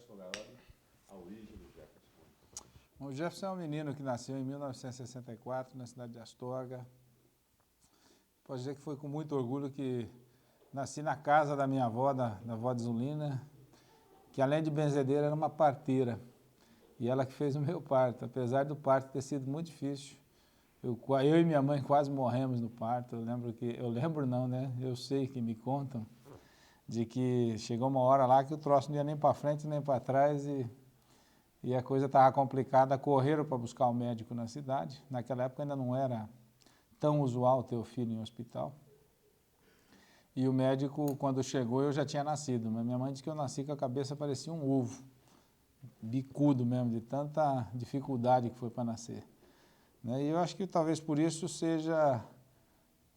Jefferson Garobi, a origem do Jefferson. O Jefferson é um menino que nasceu em 1964, na cidade de Astorga. Posso dizer que foi com muito orgulho que nasci na casa da minha avó, da avó de Zulina, que além de benzedeira era uma parteira. E ela que fez o meu parto, apesar do parto ter sido muito difícil. Eu e minha mãe quase morremos no parto. Eu sei que me contam de que chegou uma hora lá que o troço não ia nem para frente nem para trás e a coisa estava complicada. Correram para buscar o médico na cidade. Naquela época ainda não era tão usual ter o filho em hospital. E o médico, quando chegou, eu já tinha nascido. Mas minha mãe disse que eu nasci com a cabeça parecia um ovo, bicudo mesmo, de tanta dificuldade que foi para nascer. E eu acho que talvez por isso seja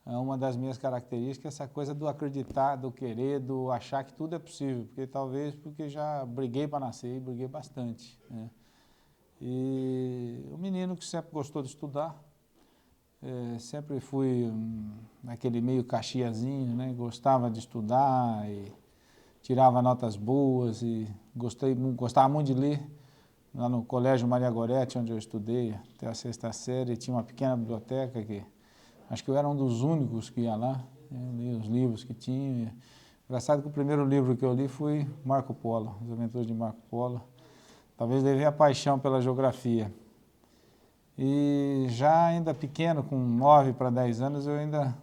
uma das minhas características, essa coisa do acreditar, do querer, do achar que tudo é possível. Porque já briguei para nascer e briguei bastante. E o menino que sempre gostou de estudar, sempre fui naquele meio caxiazinho, né? Gostava de estudar e tirava notas boas e gostava muito de ler. Lá no Colégio Maria Goretti, onde eu estudei até a 6ª série, tinha uma pequena biblioteca que acho que eu era um dos únicos que ia lá, eu li os livros que tinha. Engraçado que o primeiro livro que eu li foi Marco Polo, As Aventuras de Marco Polo. Talvez levei a paixão pela geografia. E já ainda pequeno, com 9 para 10 anos, eu ainda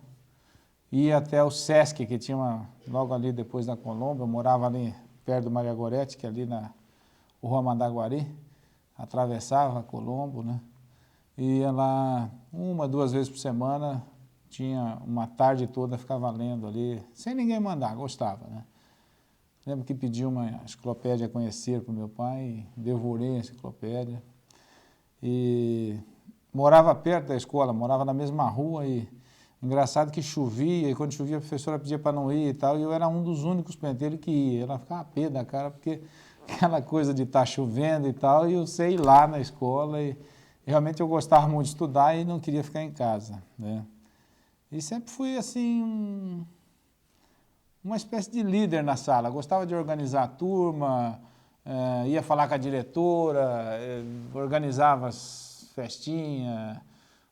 ia até o Sesc, que tinha logo ali depois da Colombo. Eu morava ali perto do Maria Goretti, que é ali na Rua Mandaguari. Atravessava a Colombo, né? Ia lá 1, 2 vezes por semana, tinha uma tarde toda, ficava lendo ali, sem ninguém mandar, gostava, né? Lembro que pedi uma enciclopédia Conhecer para o meu pai, devorei a enciclopédia. E morava perto da escola, morava na mesma rua e engraçado que chovia, e quando chovia a professora pedia para não ir e tal, e eu era um dos únicos penteiros que ia. Ela ficava pé da cara, porque aquela coisa de estar chovendo e tal, e eu sei ir lá na escola e realmente eu gostava muito de estudar e não queria ficar em casa, né? E sempre fui assim, uma espécie de líder na sala. Gostava de organizar a turma, ia falar com a diretora, organizava as festinhas,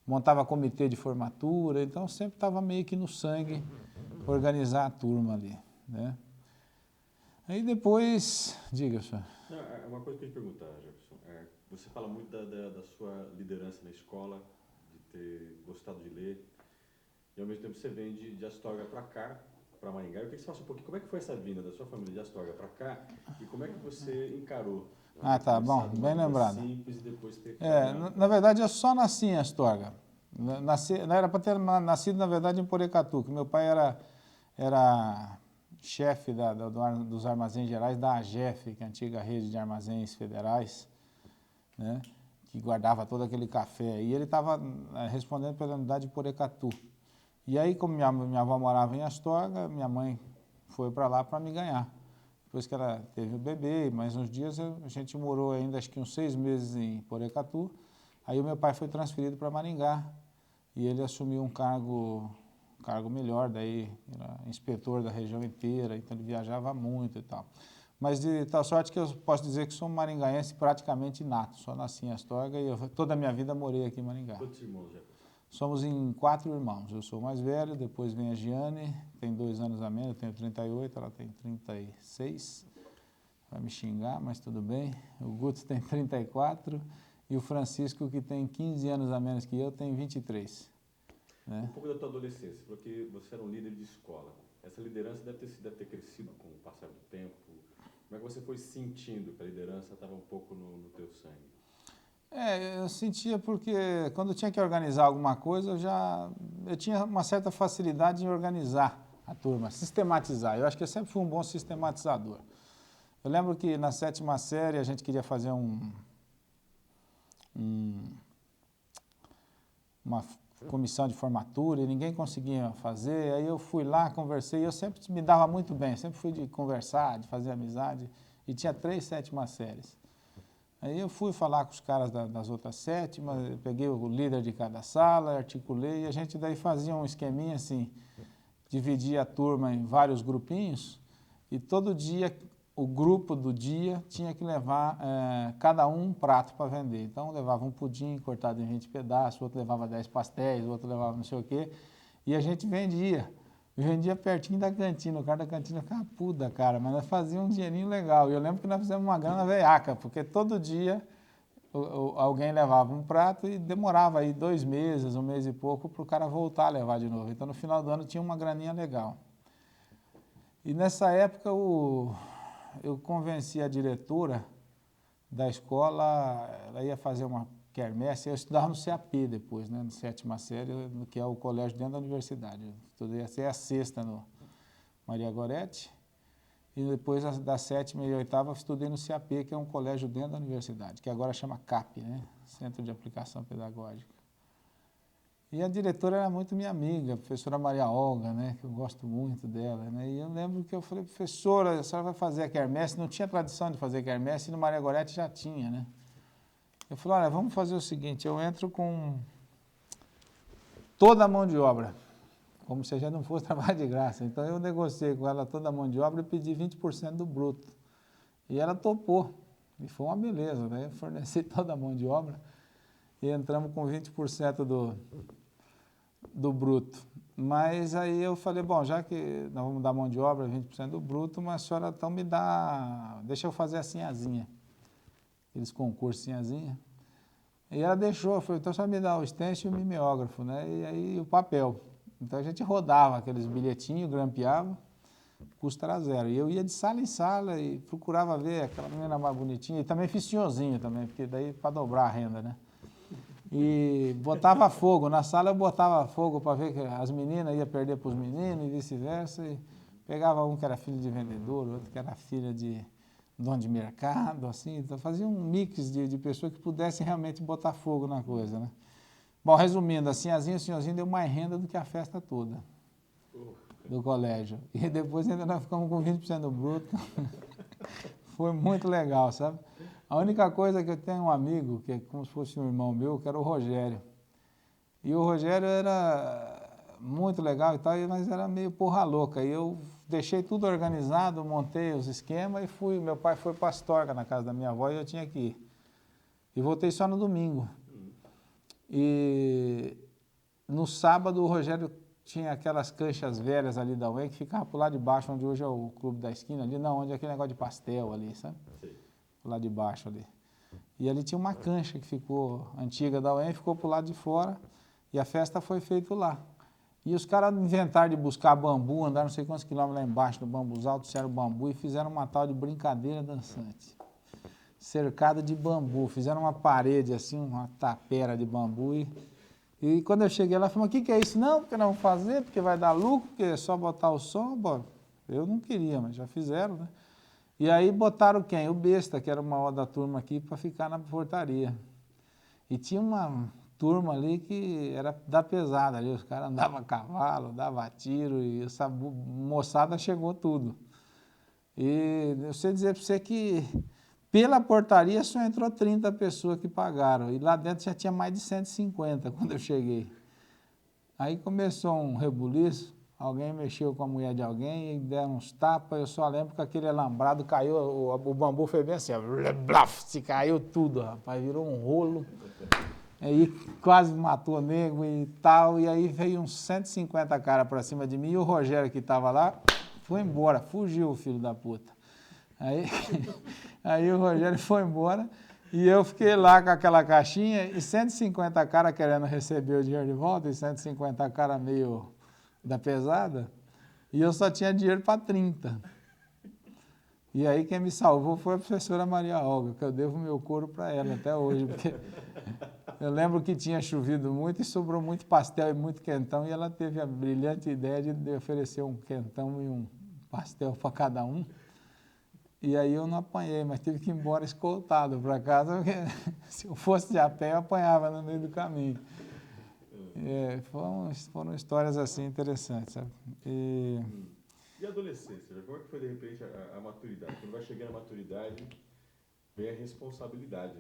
montava comitê de formatura, então sempre estava meio que no sangue organizar a turma ali, né? Aí depois, diga, senhor. Não, uma coisa que eu ia te perguntar, Jefferson, você fala muito da sua liderança na escola, de ter gostado de ler, e ao mesmo tempo você vem de Astorga para cá, para Maringá. Eu queria que você falasse um pouquinho como é que foi essa vinda da sua família de Astorga para cá e como é que você encarou, né, Tá bom, uma bem vida lembrado. simples e depois ter caminhado Na verdade, eu só nasci em Astorga. Era para ter nascido, na verdade, em Porecatu, que meu pai era chefe dos armazéns gerais da AGEF, que é a antiga rede de armazéns federais, né, que guardava todo aquele café. E ele estava respondendo pela unidade de Porecatu. E aí, como minha avó morava em Astorga, minha mãe foi para lá para me ganhar. Depois que ela teve o bebê, mais uns dias, a gente morou ainda, acho que uns 6 meses em Porecatu. Aí o meu pai foi transferido para Maringá e ele assumiu um cargo melhor, daí era inspetor da região inteira, então ele viajava muito e tal. Mas de tal sorte que eu posso dizer que sou um maringaense praticamente nato, só nasci em Astorga e toda a minha vida morei aqui em Maringá. Quantos irmãos, Jefferson? Somos em 4 irmãos, eu sou o mais velho, depois vem a Giane, tem 2 anos a menos, eu tenho 38, ela tem 36, vai me xingar, mas tudo bem. O Guto tem 34 e o Francisco, que tem 15 anos a menos que eu, tem 23. Né? Um pouco da tua adolescência, porque você era um líder de escola. Essa liderança deve ter crescido com o passar do tempo. Como é que você foi sentindo que a liderança estava um pouco no teu sangue? Eu sentia porque quando eu tinha que organizar alguma coisa, eu tinha uma certa facilidade em organizar a turma, sistematizar. Eu acho que eu sempre fui um bom sistematizador. Eu lembro que na 7ª série a gente queria fazer uma comissão de formatura e ninguém conseguia fazer. Aí eu fui lá, conversei, e eu sempre me dava muito bem, sempre fui de conversar, de fazer amizade, e tinha 3 7ª séries. Aí eu fui falar com os caras das outras 7ª, peguei o líder de cada sala, articulei, e a gente daí fazia um esqueminha assim, dividia a turma em vários grupinhos, e todo dia o grupo do dia tinha que levar cada um prato para vender. Então, levava um pudim cortado em 20 pedaços, o outro levava 10 pastéis, o outro levava não sei o quê, e a gente vendia. Vendia pertinho da cantina, o cara da cantina ficava puta, cara, mas nós fazíamos um dinheirinho legal. E eu lembro que nós fizemos uma grana veiaca, porque todo dia alguém levava um prato e demorava aí 2 meses, 1 mês e pouco, para o cara voltar a levar de novo. Então, no final do ano tinha uma graninha legal. E nessa época eu convenci a diretora da escola, ela ia fazer uma quermesse, eu estudava no CAP depois, né, na 7ª série, que é o colégio dentro da universidade. Eu estudei até a 6ª no Maria Goretti, e depois da 7ª e 8ª eu estudei no CAP, que é um colégio dentro da universidade, que agora chama CAP, né, Centro de Aplicação Pedagógica. E a diretora era muito minha amiga, a professora Maria Olga, né, que eu gosto muito dela, né, e eu lembro que eu falei, professora, a senhora vai fazer a quermesse? Não tinha tradição de fazer quermesse, e no Maria Goretti já tinha, né. Eu falei, olha, vamos fazer o seguinte, eu entro com toda a mão de obra, como se já não fosse trabalho de graça. Então eu negociei com ela toda a mão de obra e pedi 20% do bruto. E ela topou, e foi uma beleza, né? Eu forneci toda a mão de obra e entramos com 20% do bruto. Mas aí eu falei, bom, já que nós vamos dar mão de obra, 20% do bruto, mas a senhora então me dá, deixa eu fazer a sinhazinha. Aqueles concursos sinhazinha. E ela deixou, falou, então só me dá o stencil e o mimeógrafo, né? E aí o papel. Então a gente rodava aqueles bilhetinhos, grampeava, custo era 0. E eu ia de sala em sala e procurava ver aquela menina mais bonitinha. E também fiz senhorzinho também, porque daí para dobrar a renda, né? E botava fogo. Na sala eu botava fogo para ver que as meninas iam perder para os meninos e vice-versa. E pegava um que era filho de vendedor, outro que era filha de dono de mercado, assim. Então fazia um mix de pessoas que pudessem realmente botar fogo na coisa, né? Bom, resumindo, assim, o senhorzinho deu mais renda do que a festa toda do colégio. E depois ainda nós ficamos com 20% do bruto. Foi muito legal, sabe? A única coisa que eu tenho um amigo, que é como se fosse um irmão meu, que era o Rogério. E o Rogério era muito legal e tal, mas era meio porra louca. E eu deixei tudo organizado, montei os esquemas e fui. Meu pai foi para Astorga, na casa da minha avó, e eu tinha que ir. E voltei só no domingo. E no sábado o Rogério tinha aquelas canchas velhas ali da UEM que ficava por lá de baixo, onde hoje é o clube da esquina ali, não, onde é aquele negócio de pastel ali, sabe? Sim. Lá de baixo ali. E ali tinha uma cancha que ficou antiga da UEM, ficou por lado de fora e a festa foi feita lá. E os caras inventaram de buscar bambu, andaram não sei quantos quilômetros lá embaixo do bambuzal, trouxeram bambu e fizeram uma tal de brincadeira dançante. Cercado de bambu, fizeram uma parede assim, uma tapera de bambu e quando eu cheguei lá, eu falei, o que é isso? Não, porque não vou fazer, porque vai dar lucro, porque é só botar o som, bom, eu não queria, mas já fizeram, né? E aí botaram quem? O besta, que era o maior da turma aqui, para ficar na portaria. E tinha uma turma ali que era da pesada ali, os caras andavam a cavalo, davam tiro e essa moçada chegou tudo. E eu sei dizer para você que pela portaria só entrou 30 pessoas que pagaram, e lá dentro já tinha mais de 150 quando eu cheguei. Aí começou um rebuliço, alguém mexeu com a mulher de alguém e deram uns tapas, eu só lembro que aquele alambrado caiu, o bambu foi bem assim, se caiu tudo, rapaz, virou um rolo, aí quase matou o nego e tal, e aí veio uns 150 caras para cima de mim, e o Rogério que estava lá, foi embora, fugiu o filho da puta. Aí o Rogério foi embora e eu fiquei lá com aquela caixinha e 150 caras querendo receber o dinheiro de volta e 150 caras meio da pesada e eu só tinha dinheiro para 30. E aí quem me salvou foi a professora Maria Olga, que eu devo meu couro para ela até hoje, porque eu lembro que tinha chovido muito e sobrou muito pastel e muito quentão e ela teve a brilhante ideia de oferecer um quentão e um pastel para cada um. E aí eu não apanhei, mas tive que ir embora escoltado para casa, porque se eu fosse de a pé eu apanhava no meio do caminho. Foram histórias assim interessantes, sabe? E a adolescência? Como é que foi de repente a maturidade? Quando vai chegando a maturidade, vem a responsabilidade,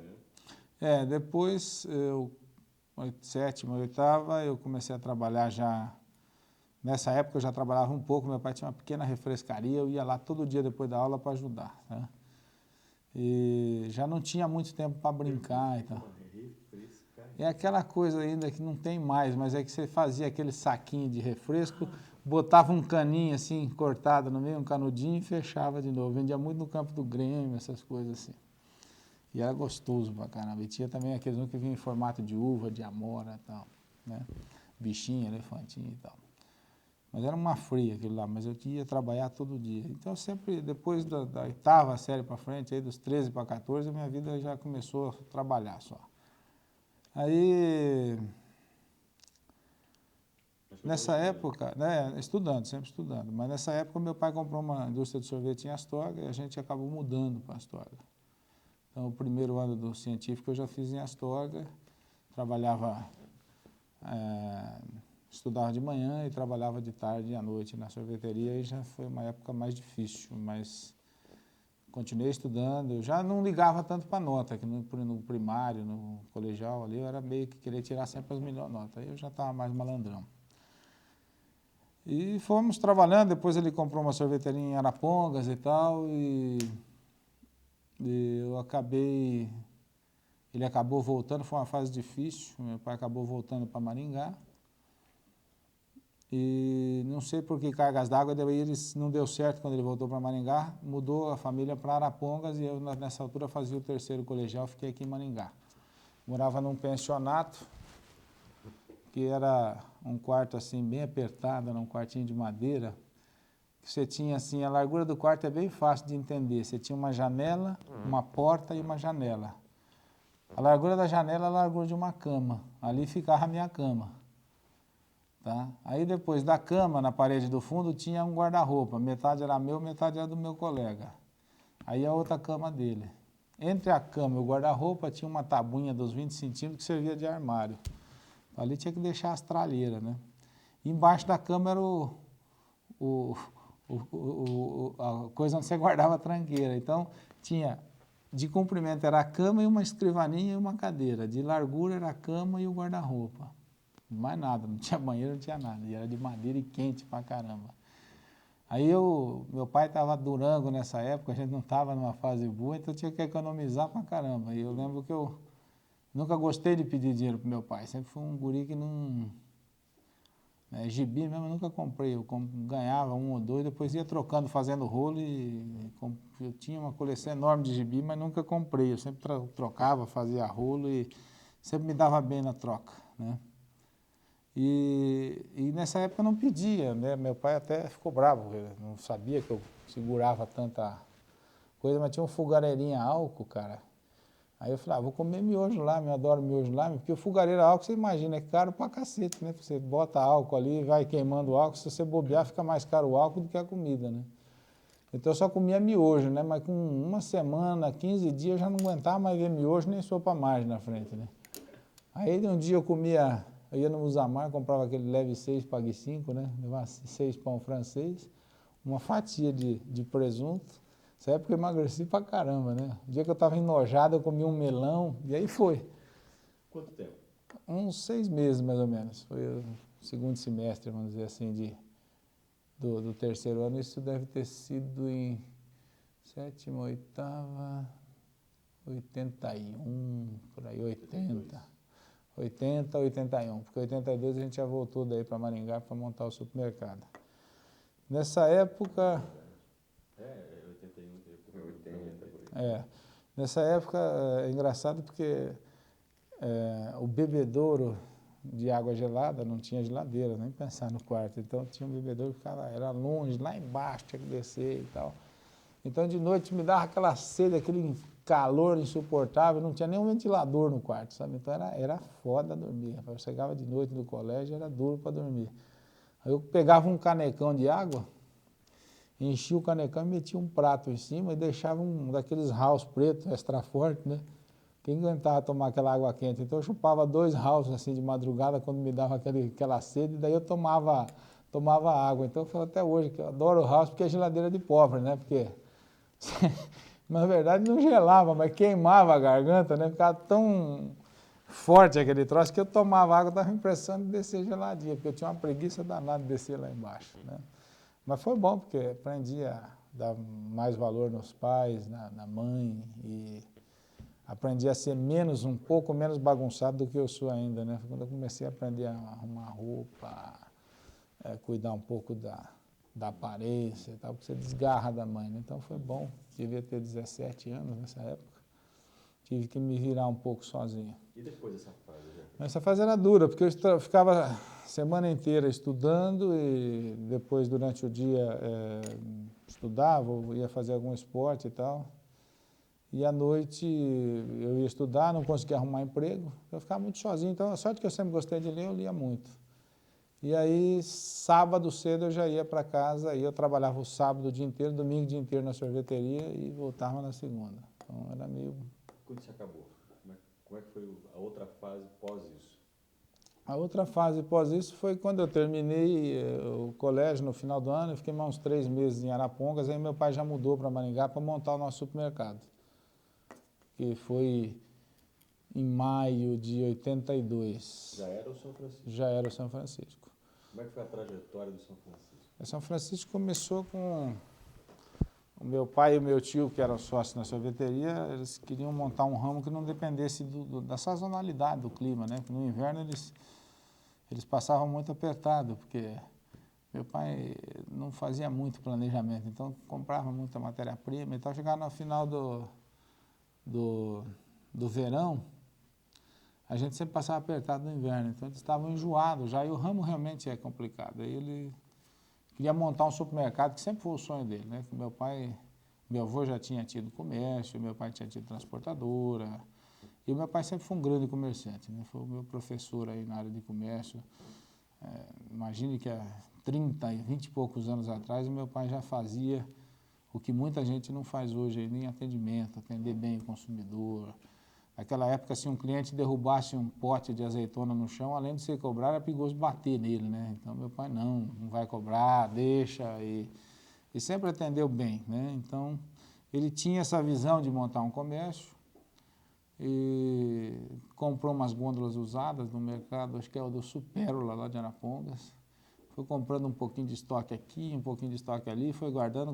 né? Depois, 7ª, 8ª, eu comecei a trabalhar já Nessa época eu já trabalhava um pouco, meu pai tinha uma pequena refrescaria, eu ia lá todo dia depois da aula para ajudar, né? E já não tinha muito tempo para brincar e tal. É aquela coisa ainda que não tem mais, mas é que você fazia aquele saquinho de refresco, botava um caninho assim, cortado no meio, um canudinho e fechava de novo. Vendia muito no campo do Grêmio, essas coisas assim. E era gostoso pra caramba. E tinha também aqueles que vinham em formato de uva, de amora e tal, né? Bichinho, elefantinho e tal. Mas era uma fria aquilo lá, mas eu ia trabalhar todo dia. Então sempre, depois da oitava série para frente, aí dos 13 para 14, a minha vida já começou a trabalhar só. Aí, nessa época, né, estudando, sempre estudando, mas nessa época meu pai comprou uma indústria de sorvete em Astorga e a gente acabou mudando para Astorga. Então o primeiro ano do científico eu já fiz em Astorga, trabalhava... estudava de manhã e trabalhava de tarde e à noite na sorveteria e já foi uma época mais difícil, mas continuei estudando. Eu já não ligava tanto para nota, que no primário, no colegial ali, eu era meio que queria tirar sempre as melhores notas, aí eu já estava mais malandrão. E fomos trabalhando, depois ele comprou uma sorveteria em Arapongas e tal, e eu acabei... Ele acabou voltando, foi uma fase difícil, meu pai acabou voltando para Maringá, e não sei por que cargas d'água, daí não deu certo quando ele voltou para Maringá, mudou a família para Arapongas e eu nessa altura fazia o terceiro colegial, fiquei aqui em Maringá. Morava num pensionato, que era um quarto assim bem apertado, era um quartinho de madeira, que você tinha assim, a largura do quarto é bem fácil de entender, você tinha uma janela, uma porta e uma janela. A largura da janela é a largura de uma cama, ali ficava a minha cama. Tá? Aí depois da cama, na parede do fundo, tinha um guarda-roupa. Metade era meu, metade era do meu colega. Aí a outra cama dele. Entre a cama e o guarda-roupa tinha uma tabuinha dos 20 centímetros que servia de armário. Ali tinha que deixar as tralheiras, né? E embaixo da cama era a coisa onde você guardava a tranqueira. Então, tinha... De comprimento era a cama e uma escrivaninha e uma cadeira. De largura era a cama e o guarda-roupa. Mais nada, não tinha banheiro, não tinha nada. E era de madeira e quente pra caramba. Aí meu pai estava Durango nessa época, a gente não estava numa fase boa, então tinha que economizar pra caramba. E eu lembro que eu nunca gostei de pedir dinheiro pro meu pai. Sempre fui um guri que não... gibi mesmo eu nunca comprei. Eu ganhava um ou dois, depois ia trocando, fazendo rolo eu tinha uma coleção enorme de gibi, mas nunca comprei. Eu sempre trocava, fazia rolo e sempre me dava bem na troca, né? E nessa época eu não pedia, né? Meu pai até ficou bravo, não sabia que eu segurava tanta coisa, mas tinha um fogareirinho a álcool, cara. Aí eu falei, vou comer miojo lá, eu adoro miojo lá, porque o fogareiro a álcool, você imagina, é caro pra cacete, né? Você bota álcool ali, vai queimando o álcool, se você bobear, fica mais caro o álcool do que a comida, né? Então eu só comia miojo, né? Mas com uma semana, 15 dias, eu já não aguentava mais ver miojo, nem sopa margem na frente, né? Aí um dia eu ia no Usamar, comprava aquele leve 6, pague 5, né? Levava 6 pão francês, uma fatia de presunto. Nessa época eu emagreci pra caramba, né? O dia que eu estava enojado, eu comi um melão, e aí foi. Quanto tempo? Uns 6 meses, mais ou menos. Foi o segundo semestre, vamos dizer assim, do terceiro ano. Isso deve ter sido em sétima, oitava, 81, por aí, 80. 80, 81, porque em 82 a gente já voltou daí para Maringá para montar o supermercado. Nessa época... 80. Nessa época é engraçado porque o bebedouro de água gelada não tinha geladeira, nem pensar no quarto. Então tinha um bebedouro que era longe, lá embaixo, tinha que descer e tal. Então de noite me dava aquela sede, aquele calor insuportável, não tinha nem um ventilador no quarto, sabe? Então era foda dormir. Eu chegava de noite do colégio, era duro para dormir. Aí eu pegava um canecão de água, enchia o canecão e metia um prato em cima e deixava um daqueles house preto, extra forte, né? Quem aguentava tomar aquela água quente? Então eu chupava 2 house assim de madrugada quando me dava aquela sede, e daí eu tomava água. Então eu falo até hoje que eu adoro house porque é geladeira de pobre, né? Porque na verdade não gelava, mas queimava a garganta, né? Ficava tão forte aquele troço, que eu tomava água, estava impressando de descer geladinha, porque eu tinha uma preguiça danada de descer lá embaixo, né? Mas foi bom, porque aprendi a dar mais valor nos pais, na mãe, e aprendi a ser um pouco menos bagunçado do que eu sou ainda, né? Quando eu comecei a aprender a arrumar roupa, cuidar um pouco da aparência e tal, porque você desgarra da mãe, né? Então foi bom, devia ter 17 anos nessa época, tive que me virar um pouco sozinho. E depois dessa fase, Jefferson? Essa fase era dura, porque eu ficava a semana inteira estudando e depois, durante o dia, estudava, ou ia fazer algum esporte e tal. E à noite eu ia estudar, não conseguia arrumar emprego, eu ficava muito sozinho. Então, a sorte que eu sempre gostei de ler, eu lia muito. E aí, sábado cedo eu já ia para casa, e eu trabalhava o sábado o dia inteiro, domingo o dia inteiro na sorveteria e voltava na segunda. Então, era meio... Quando isso acabou? Como é que foi a outra fase pós isso? A outra fase pós isso foi quando eu terminei o colégio no final do ano, eu fiquei mais uns 3 meses em Arapongas, aí meu pai já mudou para Maringá para montar o nosso supermercado, que foi em maio de 82. Já era o São Francisco? Já era o São Francisco. Como é que foi a trajetória do São Francisco? O São Francisco começou com o meu pai e o meu tio, que eram sócios na sorveteria, eles queriam montar um ramo que não dependesse da sazonalidade do clima, né? No inverno eles passavam muito apertado, porque meu pai não fazia muito planejamento, então comprava muita matéria-prima e tal. Chegava no final do verão, a gente sempre passava apertado no inverno, então eles estavam enjoados já, e o ramo realmente é complicado. Aí ele queria montar um supermercado, que sempre foi o sonho dele, né? Meu avô já tinha tido comércio, meu pai tinha tido transportadora, e o meu pai sempre foi um grande comerciante, né? Foi o meu professor aí na área de comércio. Imagine que há 30 e 20 e poucos anos atrás, o meu pai já fazia o que muita gente não faz hoje, em atendimento, atender bem o consumidor. Naquela época, se um cliente derrubasse um pote de azeitona no chão, além de ser cobrar, era perigoso bater nele, né? Então, meu pai não vai cobrar, deixa, e sempre atendeu bem, né? Então, ele tinha essa visão de montar um comércio e comprou umas gôndolas usadas no mercado, acho que é o do Supérola, lá de Arapongas. Foi comprando um pouquinho de estoque aqui, um pouquinho de estoque ali, foi guardando,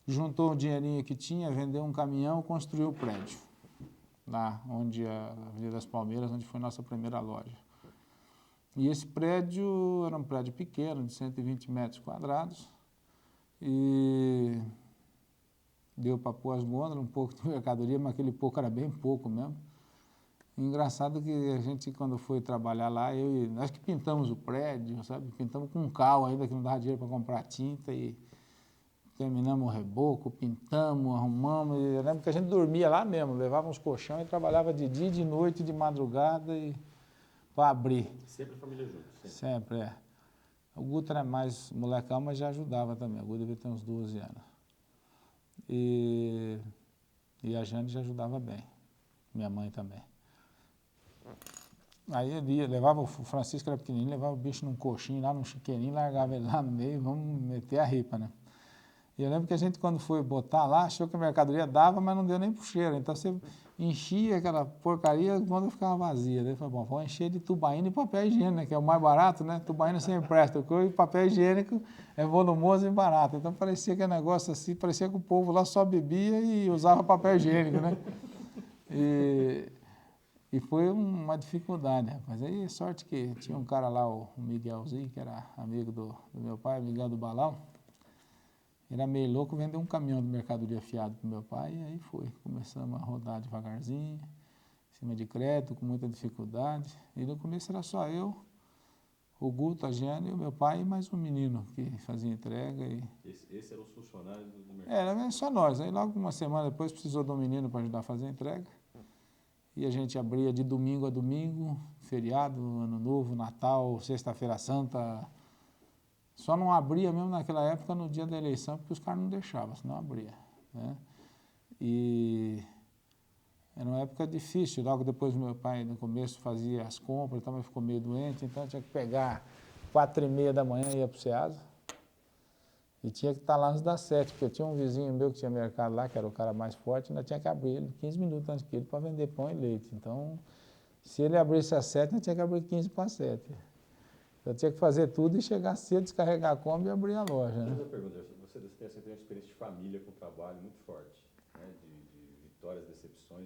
juntou o dinheirinho que tinha, vendeu um caminhão, construiu o prédio, lá onde a Avenida das Palmeiras, onde foi nossa primeira loja. E esse prédio era um prédio pequeno, de 120 metros quadrados, e deu para pôr as gôndolas, um pouco de mercadoria, mas aquele pouco era bem pouco mesmo. Engraçado que a gente, quando foi trabalhar lá, nós que pintamos o prédio, sabe? Pintamos com cal ainda, que não dava dinheiro para comprar tinta, e terminamos o reboco, pintamos, arrumamos. Eu lembro que a gente dormia lá mesmo, levava uns colchões e trabalhava de dia, de noite, de madrugada, para abrir. Sempre a família junto? Sempre, é. O Guto era mais molecão, mas já ajudava também. O Guto devia ter uns 12 anos. E a Jane já ajudava bem. Minha mãe também. Aí ele levava o Francisco, era pequenininho, levava o bicho num coxinho, lá num chiqueirinho, largava ele lá no meio, vamos meter a ripa, né? E eu lembro que a gente, quando foi botar lá, achou que a mercadoria dava, mas não deu nem pro cheiro. Então você enchia aquela porcaria, a gôndola ficava vazia. Daí falei, bom, vamos encher de tubaína e papel higiênico, né? Que é o mais barato, né? Tubaína sempre presta, e papel higiênico é volumoso e barato. Então parecia que é negócio assim, parecia que o povo lá só bebia e usava papel higiênico, né? E foi uma dificuldade, rapaz. Aí, sorte que tinha um cara lá, o Miguelzinho, que era amigo do meu pai, Miguel do Balão. Ele era meio louco, vendeu um caminhão de mercadoria fiado para o meu pai, e aí foi. Começamos a rodar devagarzinho, em cima de crédito, com muita dificuldade. E no começo era só eu, o Guto, a Jane, o meu pai e mais um menino que fazia entrega. Esse era os funcionários do mercado? Era só nós. Aí logo uma semana depois precisou de um menino para ajudar a fazer a entrega. E a gente abria de domingo a domingo, feriado, Ano Novo, Natal, Sexta-feira Santa. Só não abria mesmo naquela época no dia da eleição, porque os caras não deixavam, senão abria, né? E era uma época difícil. Logo depois meu pai, no começo, fazia as compras, também ficou meio doente, então eu tinha que pegar 4h30 da manhã e ia para o Ceasa. E tinha que estar lá antes das 7, porque eu tinha um vizinho meu que tinha mercado lá, que era o cara mais forte, ainda tinha que abrir ele 15 minutos antes que ele para vender pão e leite. Então, Se ele abrisse às 7, eu tinha que abrir 15 para 7. Eu tinha que fazer tudo e chegar cedo, descarregar a Kombi e abrir a loja. Né? Mas eu pergunto, você tem uma experiência de família com trabalho muito forte, né? De vitórias, decepções.